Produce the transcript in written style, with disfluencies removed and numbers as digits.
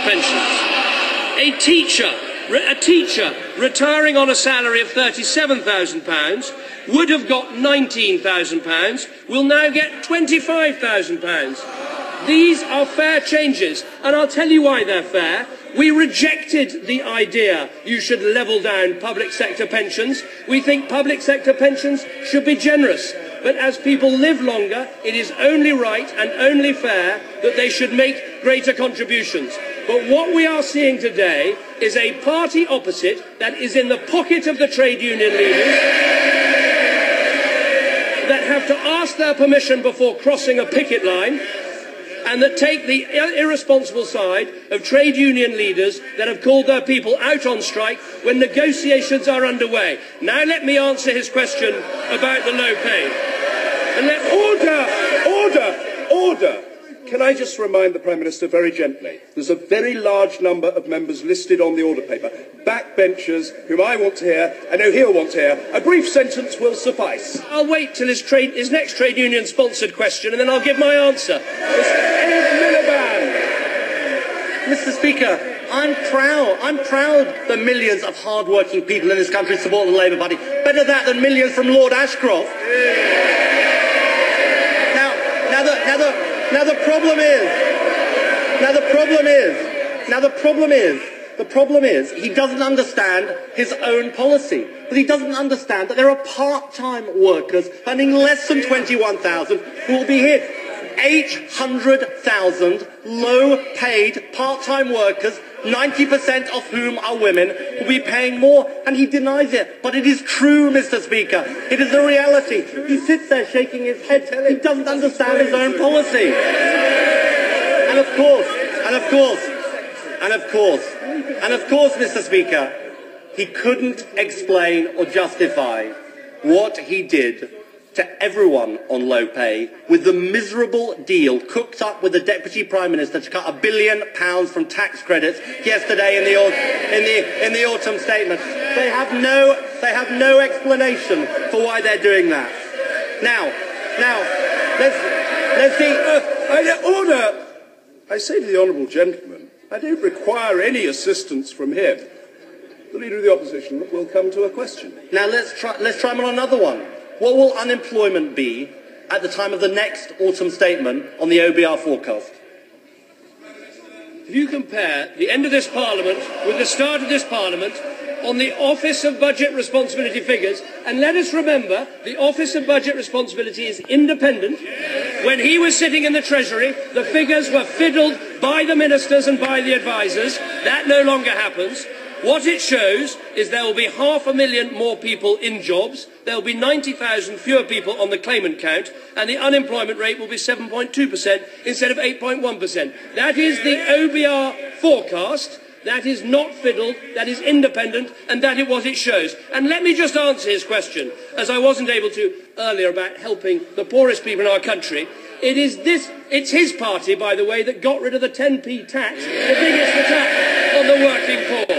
pensions. A teacher retiring on a salary of £37,000 would have got £19,000, will now get £25,000. These are fair changes, and I'll tell you why they're fair. We rejected the idea you should level down public sector pensions. We think public sector pensions should be generous. But as people live longer, it is only right and only fair that they should make greater contributions. But what we are seeing today is a party opposite that is in the pocket of the trade union leaders, that have to ask their permission before crossing a picket line, and that take the irresponsible side of trade union leaders that have called their people out on strike when negotiations are underway. Now let me answer his question about the low pay. And Order! Can I just remind the Prime Minister very gently, there's a very large number of members listed on the order paper, backbenchers, whom I want to hear, I know he'll want to hear. A brief sentence will suffice. I'll wait till his next trade union sponsored question and then I'll give my answer. Mr. Speaker, I'm proud that millions of hard-working people in this country support the Labour Party. Better that than millions from Lord Ashcroft. Now the problem is, he doesn't understand his own policy. But he doesn't understand that there are part-time workers earning less than 21,000 who will be hit. 800,000 low-paid part-time workers, 90% of whom are women, will be paying more, and he denies it. But it is true, Mr. Speaker. It is a reality. He sits there shaking his head. He doesn't understand his own policy. And of course, Mr. Speaker, he couldn't explain or justify what he did to everyone on low pay with the miserable deal cooked up with the Deputy Prime Minister to cut £1 billion from tax credits yesterday in the autumn statement. They have no explanation for why they're doing that. Now, let's see. Order! I say to the honourable gentleman, I don't require any assistance from him. The Leader of the Opposition will come to a question. Now let's try him on another one. What will unemployment be at the time of the next autumn statement on the OBR forecast? If you compare the end of this Parliament with the start of this Parliament on the Office of Budget Responsibility figures, and let us remember the Office of Budget Responsibility is independent. When he was sitting in the Treasury, the figures were fiddled by the ministers and by the advisers. That no longer happens. What it shows is there will be 500,000 more people in jobs, there will be 90,000 fewer people on the claimant count, and the unemployment rate will be 7.2% instead of 8.1%. That is the OBR forecast. That is not fiddled, that is independent, and that is what it shows. And let me just answer his question, as I wasn't able to earlier about helping the poorest people in our country. It's his party, by the way, that got rid of the 10p tax, the biggest attack on the working poor.